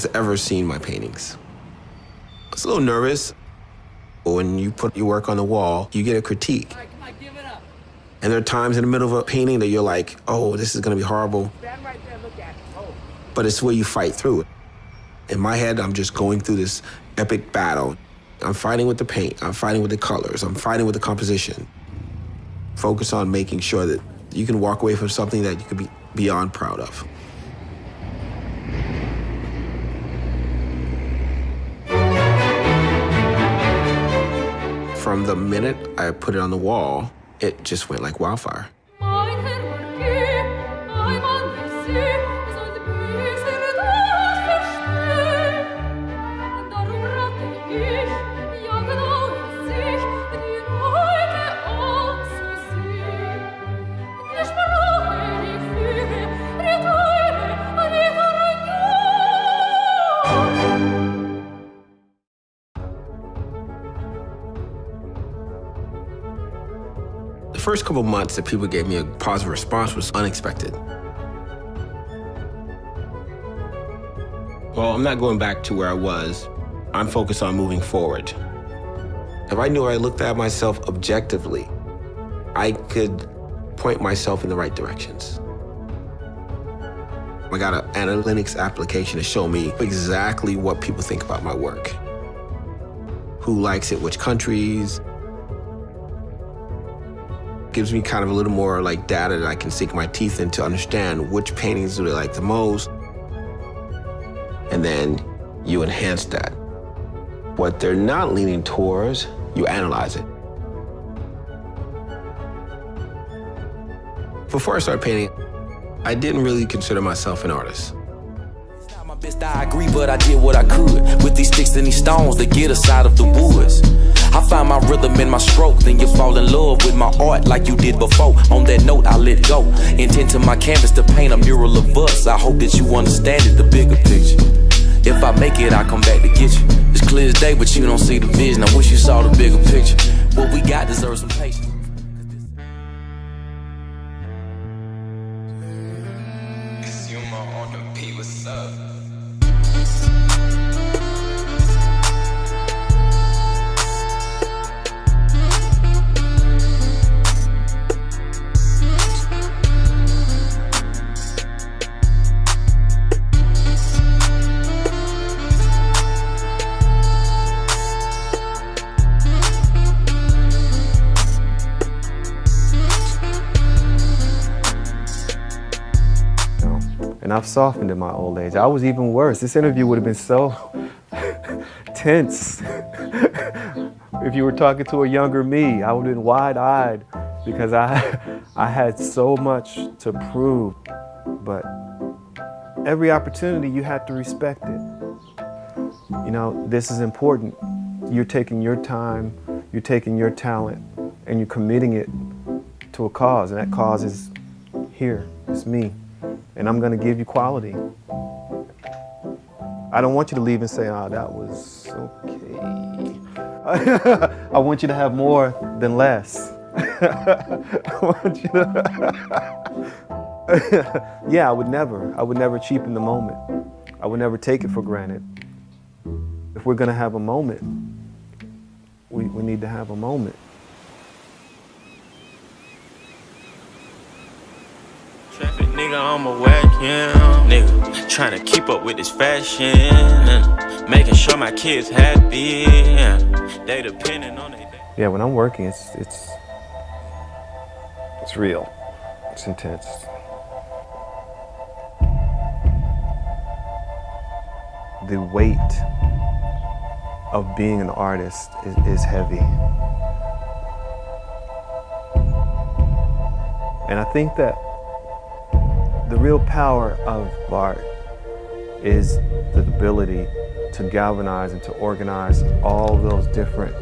has ever seen my paintings. I was a little nervous. When you put your work on the wall, you get a critique. All right, come on, give it up. And there are times in the middle of a painting that you're like, oh, this is gonna be horrible. Stand right there, look at it. Oh. But it's where you fight through it. In my head, I'm just going through this epic battle. I'm fighting with the paint, I'm fighting with the colors, I'm fighting with the composition. Focus on making sure that you can walk away from something that you can be beyond proud of. From the minute I put it on the wall, it just went like wildfire. The first couple months that people gave me a positive response was unexpected. Well, I'm not going back to where I was. I'm focused on moving forward. If I knew I looked at myself objectively, I could point myself in the right directions. I got an analytics application to show me exactly what people think about my work. Who likes it, which countries. Gives me kind of a little more like data that I can sink my teeth in to understand which paintings do they like the most. And then you enhance that. What they're not leaning towards, you analyze it. Before I started painting, I didn't really consider myself an artist. It's not my best, I agree, but I did what I could with these sticks and these stones to get us out of the woods. I find my rhythm in my stroke, then you fall in love with my art like you did before. On that note, I let go. Intent to my canvas to paint a mural of us. I hope that you understand it, the bigger picture. If I make it, I come back to get you. It's clear as day, but you don't see the vision. I wish you saw the bigger picture. What we got deserves some patience. Consumer on the P, what's up? And I've softened in my old age. I was even worse. This interview would have been so tense. If you were talking to a younger me, I would have been wide-eyed because I had so much to prove. But every opportunity, you have to respect it. You know, this is important. You're taking your time, you're taking your talent, and you're committing it to a cause, and that cause is here, it's me. And I'm gonna give you quality. I don't want you to leave and say, oh, that was okay. I want you to have more than less. I want you to yeah, I would never cheapen the moment. I would never take it for granted. If we're gonna have a moment, we need to have a moment. Traffic nigga, I'm a whack him. Nigga, trying to keep up with this fashion. Making sure my kids happy. They depending on it. Yeah, when I'm working, it's real. It's intense. The weight of being an artist is heavy. And I think that the real power of art is the ability to galvanize and to organize all those different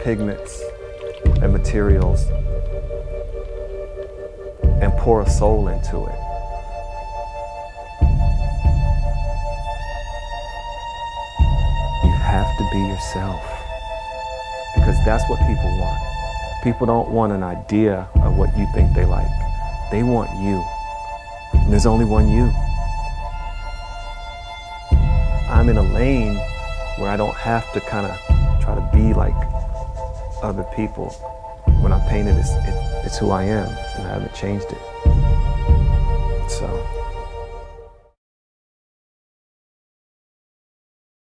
pigments and materials and pour a soul into it. You have to be yourself because that's what people want. People don't want an idea of what you think they like. They want you. And there's only one you. I'm in a lane where I don't have to kind of try to be like other people. When I paint it, it's who I am, and I haven't changed it.